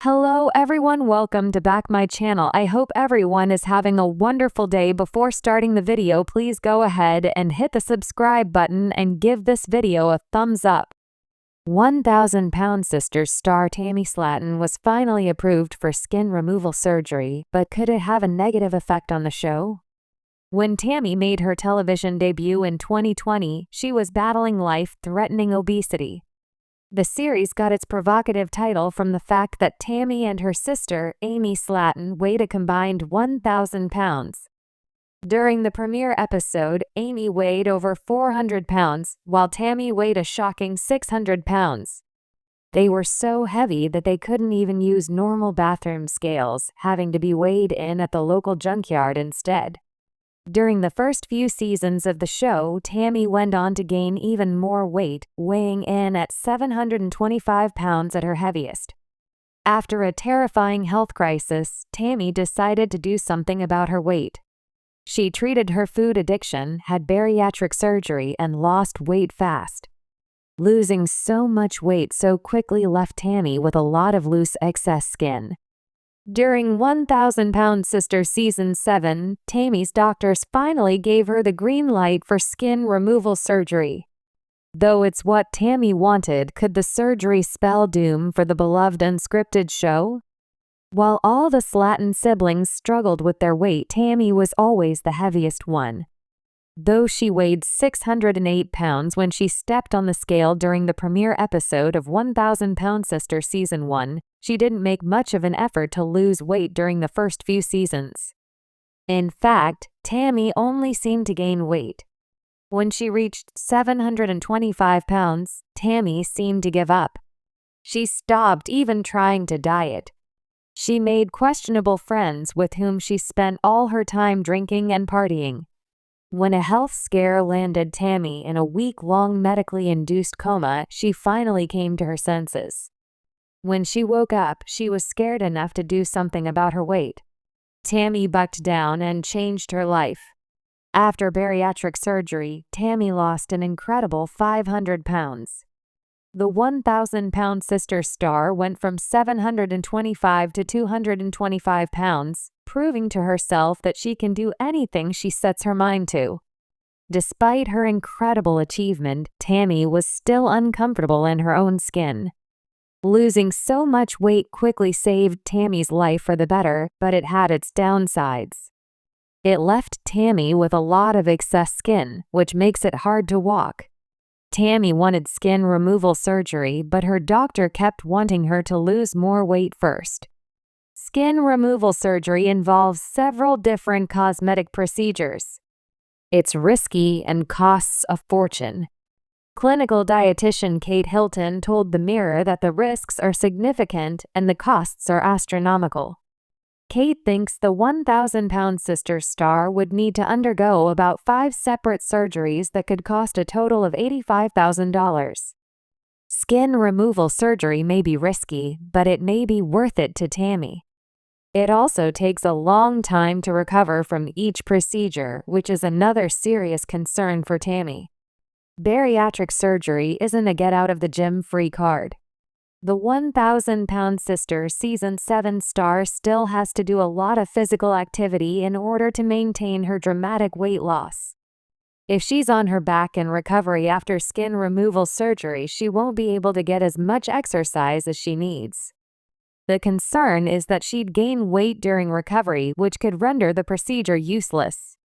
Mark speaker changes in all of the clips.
Speaker 1: Hello everyone, welcome to back my channel. I hope everyone is having a wonderful day. Before starting the video, please go ahead and hit the subscribe button and give this video a thumbs up. 1,000-pound Sisters star Tammy Slaton was finally approved for skin removal surgery, but could it have a negative effect on the show? When Tammy made her television debut in 2020, she was battling life-threatening obesity. The series got its provocative title from the fact that Tammy and her sister, Amy Slaton, weighed a combined 1,000 pounds. During the premiere episode, Amy weighed over 400 pounds, while Tammy weighed a shocking 600 pounds. They were so heavy that they couldn't even use normal bathroom scales, having to be weighed in at the local junkyard instead. During the first few seasons of the show, Tammy went on to gain even more weight, weighing in at 725 pounds at her heaviest. After a terrifying health crisis, Tammy decided to do something about her weight. She treated her food addiction, had bariatric surgery, and lost weight fast. Losing so much weight so quickly left Tammy with a lot of loose excess skin. During 1,000-Pound Sister Season 7, Tammy's doctors finally gave her the green light for skin removal surgery. Though it's what Tammy wanted, could the surgery spell doom for the beloved unscripted show? While all the Slaton siblings struggled with their weight, Tammy was always the heaviest one. Though she weighed 608 pounds when she stepped on the scale during the premiere episode of 1,000-Pound Sister Season 1, she didn't make much of an effort to lose weight during the first few seasons. In fact, Tammy only seemed to gain weight. When she reached 725 pounds, Tammy seemed to give up. She stopped even trying to diet. She made questionable friends with whom she spent all her time drinking and partying. When a health scare landed Tammy in a week-long medically induced coma, she finally came to her senses. When she woke up, she was scared enough to do something about her weight. Tammy bucked down and changed her life. After bariatric surgery, Tammy lost an incredible 500 pounds. The 1,000-Pound Sister star went from 725 to 225 pounds, proving to herself that she can do anything she sets her mind to. Despite her incredible achievement, Tammy was still uncomfortable in her own skin. Losing so much weight quickly saved Tammy's life for the better, but it had its downsides. It left Tammy with a lot of excess skin, which makes it hard to walk. Tammy wanted skin removal surgery, but her doctor kept wanting her to lose more weight first. Skin removal surgery involves several different cosmetic procedures. It's risky and costs a fortune. Clinical dietitian Kate Hilton told The Mirror that the risks are significant and the costs are astronomical. Kate thinks the 1,000-Pound Sister star would need to undergo about 5 separate surgeries that could cost a total of $85,000. Skin removal surgery may be risky, but it may be worth it to Tammy. It also takes a long time to recover from each procedure, which is another serious concern for Tammy. Bariatric surgery isn't a get-out-of-the-gym-free card. The 1,000-Pound Sister Season 7 star still has to do a lot of physical activity in order to maintain her dramatic weight loss. If she's on her back in recovery after skin removal surgery, she won't be able to get as much exercise as she needs. The concern is that she'd gain weight during recovery, which could render the procedure useless.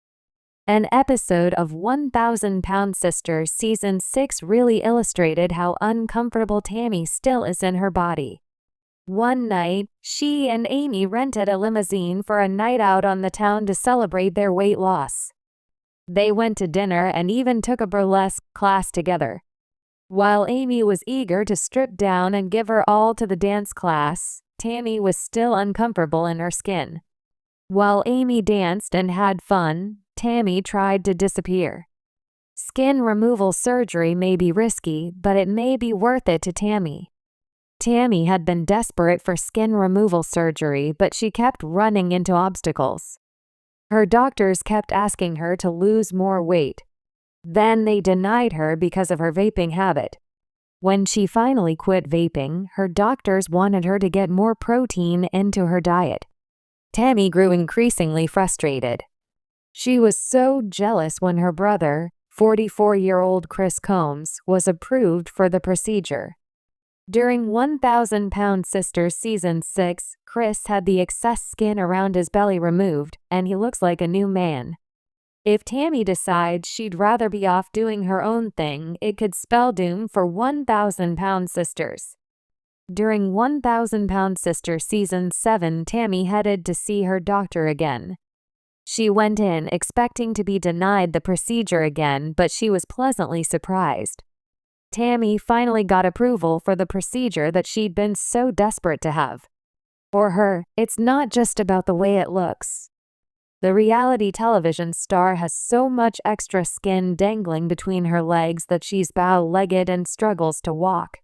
Speaker 1: An episode of 1,000-Pound Sister Season 6 really illustrated how uncomfortable Tammy still is in her body. One night, she and Amy rented a limousine for a night out on the town to celebrate their weight loss. They went to dinner and even took a burlesque class together. While Amy was eager to strip down and give her all to the dance class, Tammy was still uncomfortable in her skin. While Amy danced and had fun, Tammy tried to disappear. Skin removal surgery may be risky, but it may be worth it to Tammy. Tammy had been desperate for skin removal surgery, but she kept running into obstacles. Her doctors kept asking her to lose more weight. Then they denied her because of her vaping habit. When she finally quit vaping, her doctors wanted her to get more protein into her diet. Tammy grew increasingly frustrated. She was so jealous when her brother, 44-year-old Chris Combs, was approved for the procedure. During 1,000 Pound Sisters Season 6, Chris had the excess skin around his belly removed, and he looks like a new man. If Tammy decides she'd rather be off doing her own thing, it could spell doom for 1,000 Pound Sisters. During 1,000 Pound Sisters Season 7, Tammy headed to see her doctor again. She went in expecting to be denied the procedure again, but she was pleasantly surprised. Tammy finally got approval for the procedure that she'd been so desperate to have. For her, it's not just about the way it looks. The reality television star has so much extra skin dangling between her legs that she's bow-legged and struggles to walk.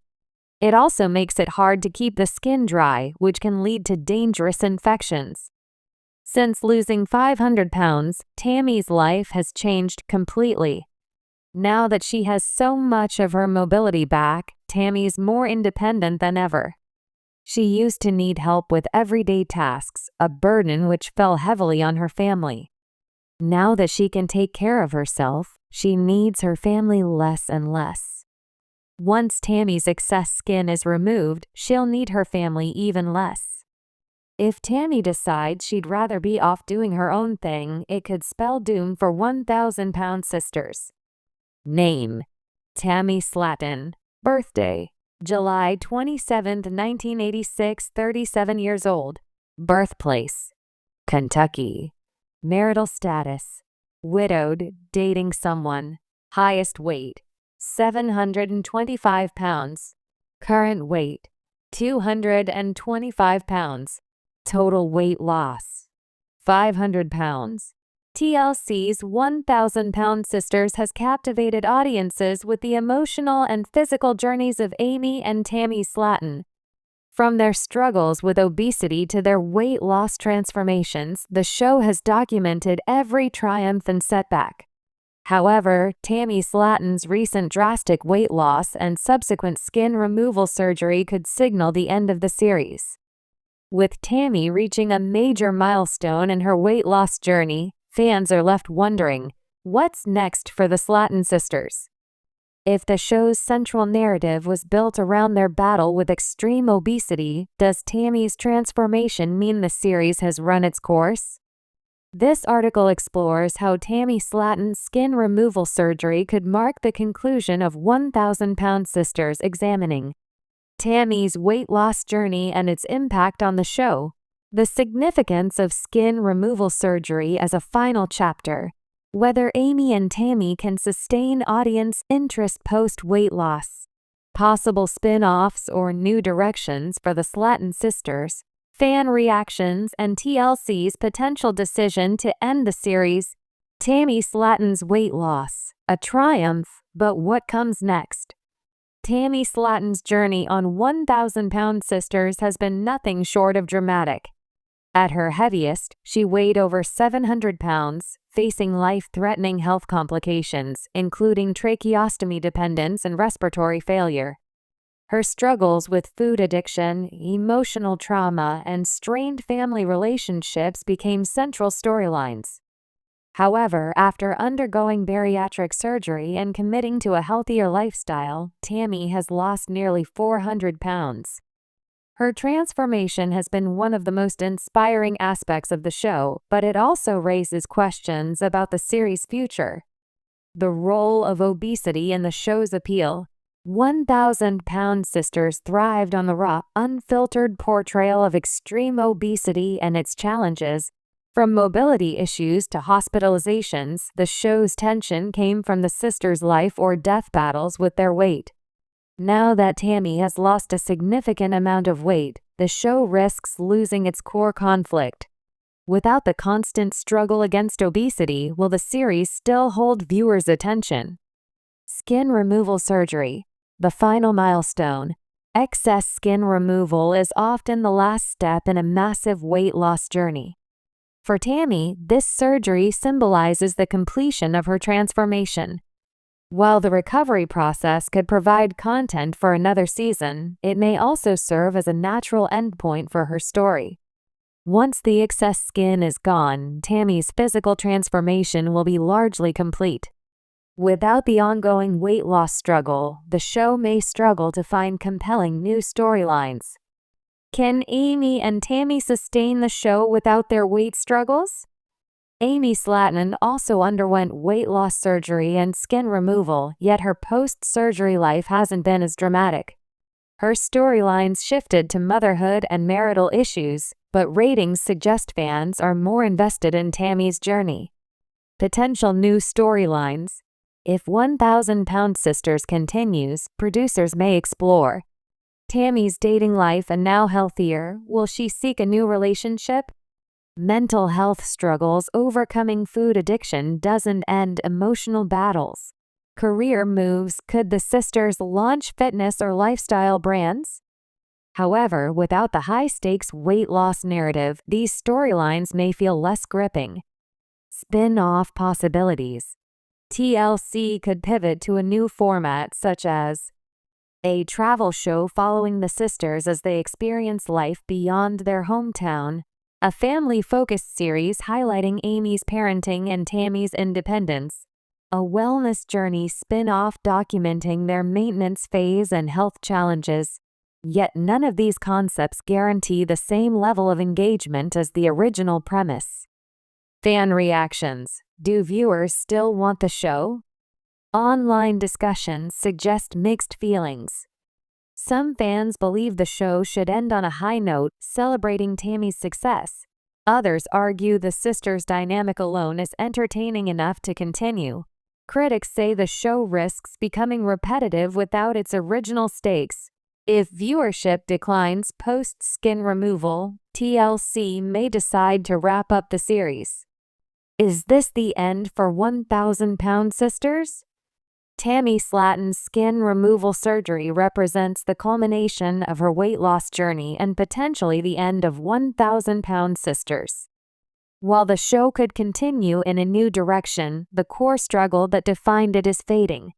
Speaker 1: It also makes it hard to keep the skin dry, which can lead to dangerous infections. Since losing 500 pounds, Tammy's life has changed completely. Now that she has so much of her mobility back, Tammy's more independent than ever. She used to need help with everyday tasks, a burden which fell heavily on her family. Now that she can take care of herself, she needs her family less and less. Once Tammy's excess skin is removed, she'll need her family even less. If Tammy decides she'd rather be off doing her own thing, it could spell doom for 1,000 Pound Sisters. Name: Tammy Slaton. Birthday: July 27, 1986, 37 years old. Birthplace: Kentucky. Marital status: widowed, dating someone. Highest weight: 725 pounds. Current weight: 225 pounds. Total weight loss: 500 pounds. TLC's 1,000 Pound Sisters has captivated audiences with the emotional and physical journeys of Amy and Tammy Slaton. From their struggles with obesity to their weight loss transformations, the show has documented every triumph and setback. However, Tammy Slaton's recent drastic weight loss and subsequent skin removal surgery could signal the end of the series. With Tammy reaching a major milestone in her weight loss journey, fans are left wondering, what's next for the Slaton sisters? If the show's central narrative was built around their battle with extreme obesity, does Tammy's transformation mean the series has run its course? This article explores how Tammy Slaton's skin removal surgery could mark the conclusion of 1,000 Pound Sisters, examining Tammy's weight loss journey and its impact on the show, the significance of skin removal surgery as a final chapter, whether Amy and Tammy can sustain audience interest post-weight loss, possible spin-offs or new directions for the Slaton sisters, fan reactions, and TLC's potential decision to end the series. Tammy Slaton's weight loss: a triumph, but what comes next? Tammy Slaton's journey on 1,000 Pound Sisters has been nothing short of dramatic. At her heaviest, she weighed over 700 pounds, facing life-threatening health complications, including tracheostomy dependence and respiratory failure. Her struggles with food addiction, emotional trauma, and strained family relationships became central storylines. However, after undergoing bariatric surgery and committing to a healthier lifestyle, Tammy has lost nearly 400 pounds. Her transformation has been one of the most inspiring aspects of the show, but it also raises questions about the series' future. The role of obesity in the show's appeal. 1,000 Pound Sisters thrived on the raw, unfiltered portrayal of extreme obesity and its challenges. From mobility issues to hospitalizations, the show's tension came from the sisters' life or death battles with their weight. Now that Tammy has lost a significant amount of weight, the show risks losing its core conflict. Without the constant struggle against obesity, will the series still hold viewers' attention? Skin removal surgery: the final milestone. Excess skin removal is often the last step in a massive weight loss journey. For Tammy, this surgery symbolizes the completion of her transformation. While the recovery process could provide content for another season, it may also serve as a natural endpoint for her story. Once the excess skin is gone, Tammy's physical transformation will be largely complete. Without the ongoing weight loss struggle, the show may struggle to find compelling new storylines. Can Amy and Tammy sustain the show without their weight struggles? Amy Slaton also underwent weight loss surgery and skin removal, yet her post-surgery life hasn't been as dramatic. Her storylines shifted to motherhood and marital issues, but ratings suggest fans are more invested in Tammy's journey. Potential new storylines. If 1,000-Pound Sisters continues, producers may explore Tammy's dating life and now healthier. Will she seek a new relationship? Mental health struggles. Overcoming food addiction doesn't end emotional battles. Career moves. Could the sisters launch fitness or lifestyle brands? However, without the high-stakes weight loss narrative, these storylines may feel less gripping. Spin-off possibilities. TLC could pivot to a new format such as a travel show following the sisters as they experience life beyond their hometown, a family-focused series highlighting Amy's parenting and Tammy's independence, a wellness journey spin-off documenting their maintenance phase and health challenges. Yet none of these concepts guarantee the same level of engagement as the original premise. Fan reactions. Do viewers still want the show? Online discussions suggest mixed feelings. Some fans believe the show should end on a high note, celebrating Tammy's success. Others argue the sisters' dynamic alone is entertaining enough to continue. Critics say the show risks becoming repetitive without its original stakes. If viewership declines post-skin removal, TLC may decide to wrap up the series. Is this the end for 1,000-Pound Sisters? Tammy Slaton's skin removal surgery represents the culmination of her weight loss journey and potentially the end of 1,000-Pound Sisters. While the show could continue in a new direction, the core struggle that defined it is fading.